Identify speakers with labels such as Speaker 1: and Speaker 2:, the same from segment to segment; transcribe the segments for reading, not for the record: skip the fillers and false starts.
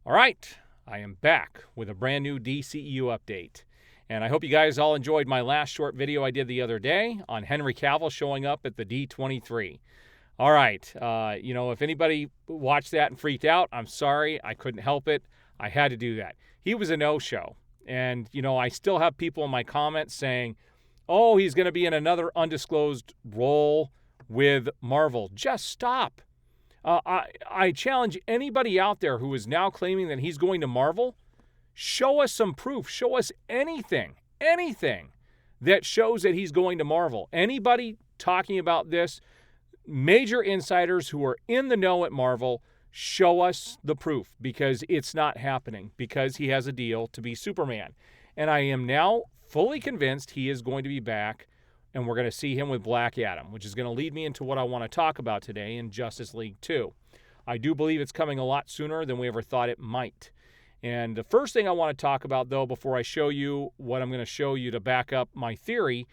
Speaker 1: All right, I am back with a brand new DCEU update. And I hope you guys all enjoyed my last short video I did the other day on Henry Cavill showing up at the D23. All right, if anybody watched that and freaked out, I'm sorry. I couldn't help it. I had to do that. He was a no-show. And, I still have people in my comments saying, oh, he's going to be in another undisclosed role with Marvel. Just stop. I challenge anybody out there who is now claiming that he's going to Marvel, show us some proof. Show us anything that shows that he's going to Marvel. Anybody talking about this, major insiders who are in the know at Marvel, show us the proof, because it's not happening, because he has a deal to be Superman. And I am now fully convinced he is going to be back, and we're going to see him with Black Adam, which is going to lead me into what I want to talk about today in Justice League 2. I do believe it's coming a lot sooner than we ever thought it might. And the first thing I want to talk about, though, before I show you what I'm going to show you to back up my theory,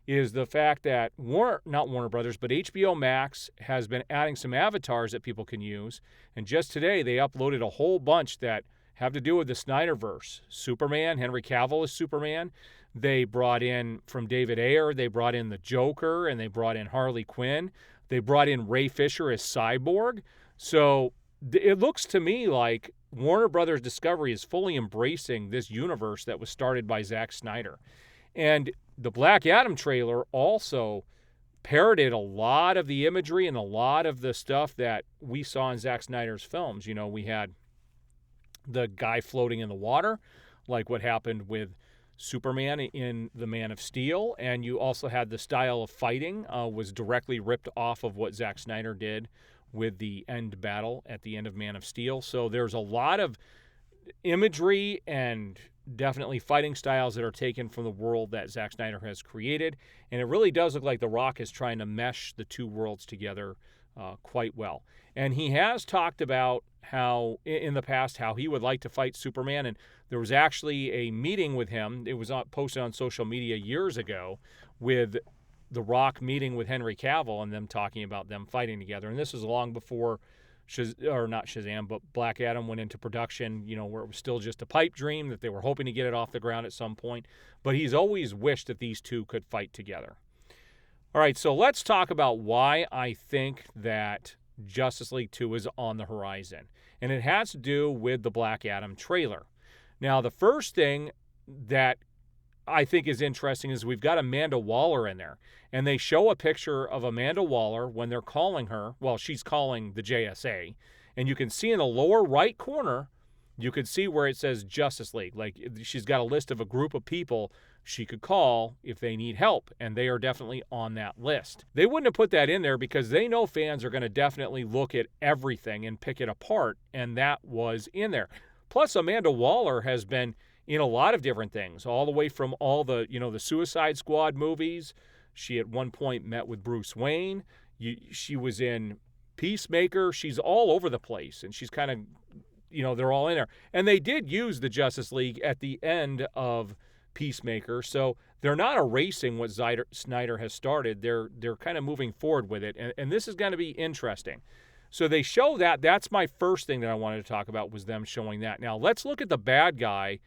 Speaker 1: is the fact that not Warner Brothers, but HBO Max has been adding some avatars that people can use. And just today, they uploaded a whole bunch that have to do with the Snyderverse. Superman, Henry Cavill is Superman. They brought in, from David Ayer, they brought in the Joker, and they brought in Harley Quinn. They brought in Ray Fisher as Cyborg. So it looks to me like Warner Brothers Discovery is fully embracing this universe that was started by Zack Snyder. And the Black Adam trailer also parroted a lot of the imagery and a lot of the stuff that we saw in Zack Snyder's films. We had the guy floating in the water, like what happened with Superman in The Man of Steel, and you also had the style of fighting was directly ripped off of what Zack Snyder did with the end battle at the end of Man of Steel. So there's a lot of imagery and definitely fighting styles that are taken from the world that Zack Snyder has created, and it really does look like The Rock is trying to mesh the two worlds together quite well. And he has talked about how, in the past, how he would like to fight Superman, and there was actually a meeting with him. It was posted on social media years ago with The Rock meeting with Henry Cavill and them talking about them fighting together. And this was long before Black Adam went into production, where it was still just a pipe dream, that they were hoping to get it off the ground at some point. But he's always wished that these two could fight together. All right, so let's talk about why I think that Justice League 2 is on the horizon. And it has to do with the Black Adam trailer. Now, the first thing that I think is interesting is we've got Amanda Waller in there. And they show a picture of Amanda Waller when they're calling her. Well, she's calling the JSA. And you can see in the lower right corner, you could see where it says Justice League. Like, she's got a list of a group of people she could call if they need help. And they are definitely on that list. They wouldn't have put that in there because they know fans are going to definitely look at everything and pick it apart. And that was in there. Plus, Amanda Waller has been in a lot of different things, all the way from all the, the Suicide Squad movies. She at one point met with Bruce Wayne. She was in Peacemaker. She's all over the place, and she's kind of, they're all in there. And they did use the Justice League at the end of Peacemaker, so they're not erasing what Snyder has started. They're kind of moving forward with it, and this is going to be interesting. So they show that. That's my first thing that I wanted to talk about, was them showing that. Now, let's look at the bad guy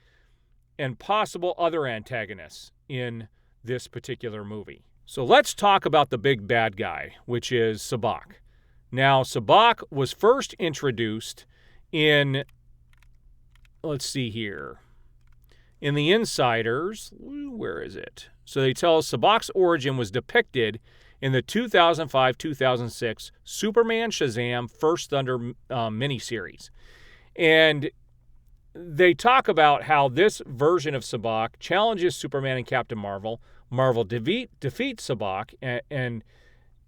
Speaker 1: and possible other antagonists in this particular movie. So let's talk about the big bad guy, which is Sabbac. Now, Sabbac was first introduced in, let's see here, in The Insiders. Where is it? So they tell us Sabbac's origin was depicted in the 2005-2006 Superman Shazam First Thunder miniseries. And they talk about how this version of Sabbac challenges Superman and Captain Marvel. Marvel defeats Sabbac and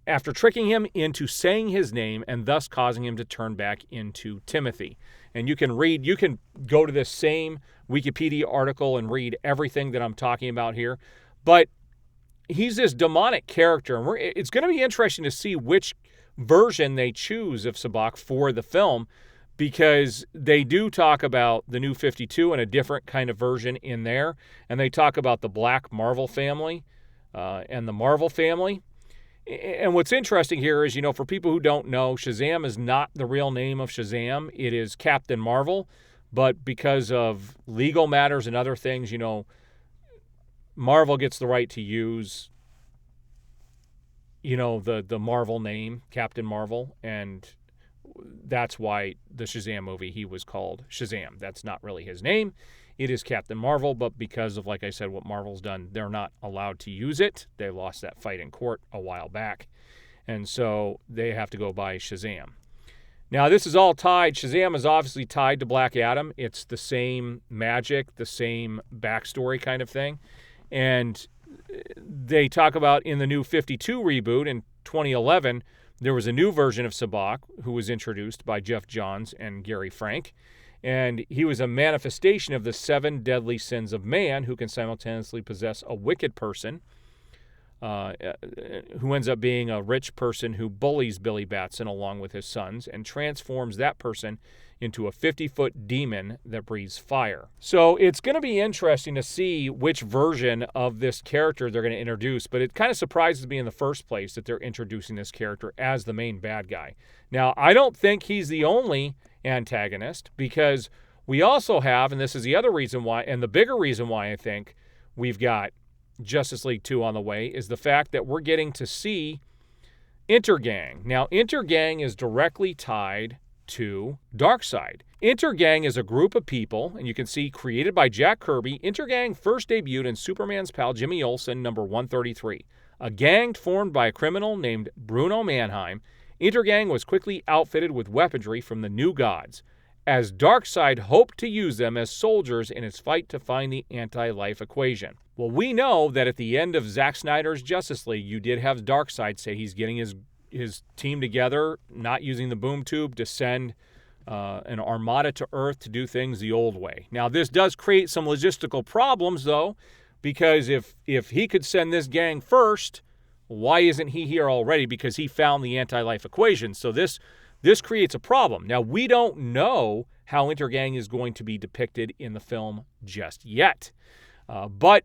Speaker 1: after tricking him into saying his name and thus causing him to turn back into Timothy. And you can go to this same Wikipedia article and read everything that I'm talking about here. But he's this demonic character, and it's going to be interesting to see which version they choose of Sabbac for the film, because they do talk about the New 52 and a different kind of version in there, and they talk about the Black Marvel family and the Marvel family. And what's interesting here is, for people who don't know, Shazam is not the real name of Shazam. It is Captain Marvel, But because of legal matters and other things, Marvel gets the right to use, the Marvel name, Captain Marvel, and that's why the Shazam movie, he was called Shazam. That's not really his name. It is Captain Marvel, but because of, like I said, what Marvel's done, they're not allowed to use it. They lost that fight in court a while back, and so they have to go by Shazam. Now, this is all tied. Shazam is obviously tied to Black Adam. It's the same magic, the same backstory kind of thing. And they talk about in the new 52 reboot in 2011, there was a new version of Sabak who was introduced by Jeff Johns and Gary Frank. And he was a manifestation of the 7 deadly sins of man who can simultaneously possess a wicked person, who ends up being a rich person who bullies Billy Batson along with his sons and transforms that person into a 50-foot demon that breathes fire. So it's going to be interesting to see which version of this character they're going to introduce, but it kind of surprises me in the first place that they're introducing this character as the main bad guy. Now, I don't think he's the only antagonist, because we also have, and this is the other reason why, and the bigger reason why I think we've got Justice League 2 on the way, is the fact that we're getting to see Intergang. Now, Intergang is directly tied to Darkseid. Intergang is a group of people, and you can see created by Jack Kirby. Intergang first debuted in Superman's pal Jimmy Olsen, number 133. A gang formed by a criminal named Bruno Mannheim, Intergang was quickly outfitted with weaponry from the New Gods, as Darkseid hoped to use them as soldiers in his fight to find the anti-life equation. Well, we know that at the end of Zack Snyder's Justice League, you did have Darkseid say he's getting his team together, not using the boom tube, to send an armada to Earth to do things the old way. Now, this does create some logistical problems, though, because if he could send this gang first, why isn't he here already? Because he found the anti-life equation. So this creates a problem. Now, we don't know how Intergang is going to be depicted in the film just yet. But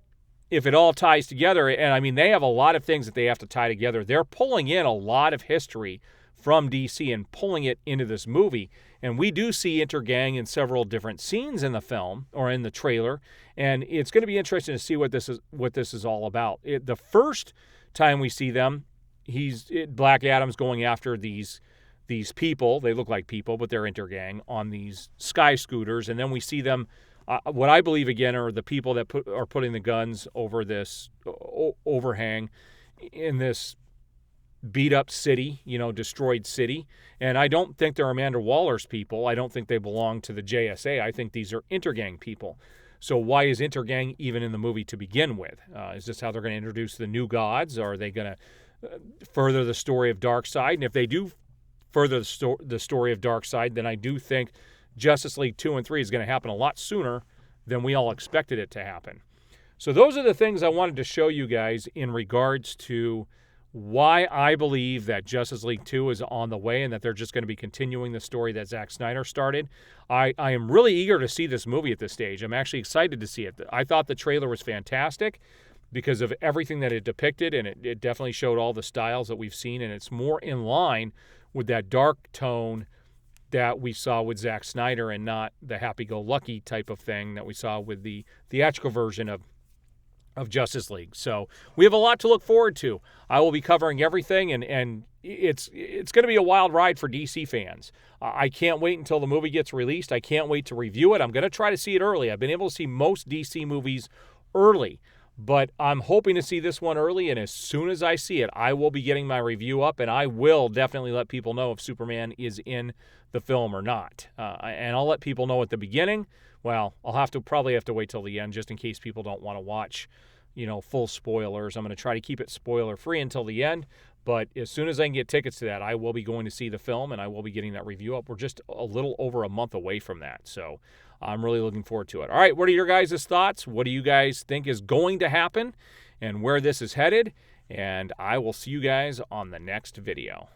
Speaker 1: if it all ties together, and I mean, they have a lot of things that they have to tie together. They're pulling in a lot of history from DC and pulling it into this movie. And we do see Intergang in several different scenes in the film or in the trailer. And it's going to be interesting to see what this is all about. The first time we see them, Black Adam's going after these people. They look like people, but they're Intergang on these sky scooters. And then we see them, what I believe, again, are the people that are putting the guns over this overhang in this beat-up city, destroyed city. And I don't think they're Amanda Waller's people. I don't think they belong to the JSA. I think these are Intergang people. So why is Intergang even in the movie to begin with? Is this how they're going to introduce the New Gods? Or are they going to further the story of Darkseid? And if they do further the story of Darkseid, then I do think Justice League 2 and 3 is going to happen a lot sooner than we all expected it to happen. So those are the things I wanted to show you guys in regards to why I believe that Justice League 2 is on the way and that they're just going to be continuing the story that Zack Snyder started. I am really eager to see this movie at this stage. I'm actually excited to see it. I thought the trailer was fantastic because of everything that it depicted, and it definitely showed all the styles that we've seen, and it's more in line with that dark tone that we saw with Zack Snyder and not the happy-go-lucky type of thing that we saw with the theatrical version of Justice League. So we have a lot to look forward to. I will be covering everything, and it's going to be a wild ride for DC fans. I can't wait until the movie gets released. I can't wait to review it. I'm going to try to see it early. I've been able to see most DC movies early, but I'm hoping to see this one early, and as soon as I see it, I will be getting my review up, and I will definitely let people know if Superman is in the film or not. And I'll let people know at the beginning. Well, I'll probably have to wait till the end just in case people don't want to watch, full spoilers. I'm going to try to keep it spoiler-free until the end, but as soon as I can get tickets to that, I will be going to see the film, and I will be getting that review up. We're just a little over a month away from that, so I'm really looking forward to it. All right, what are your guys' thoughts? What do you guys think is going to happen and where this is headed? And I will see you guys on the next video.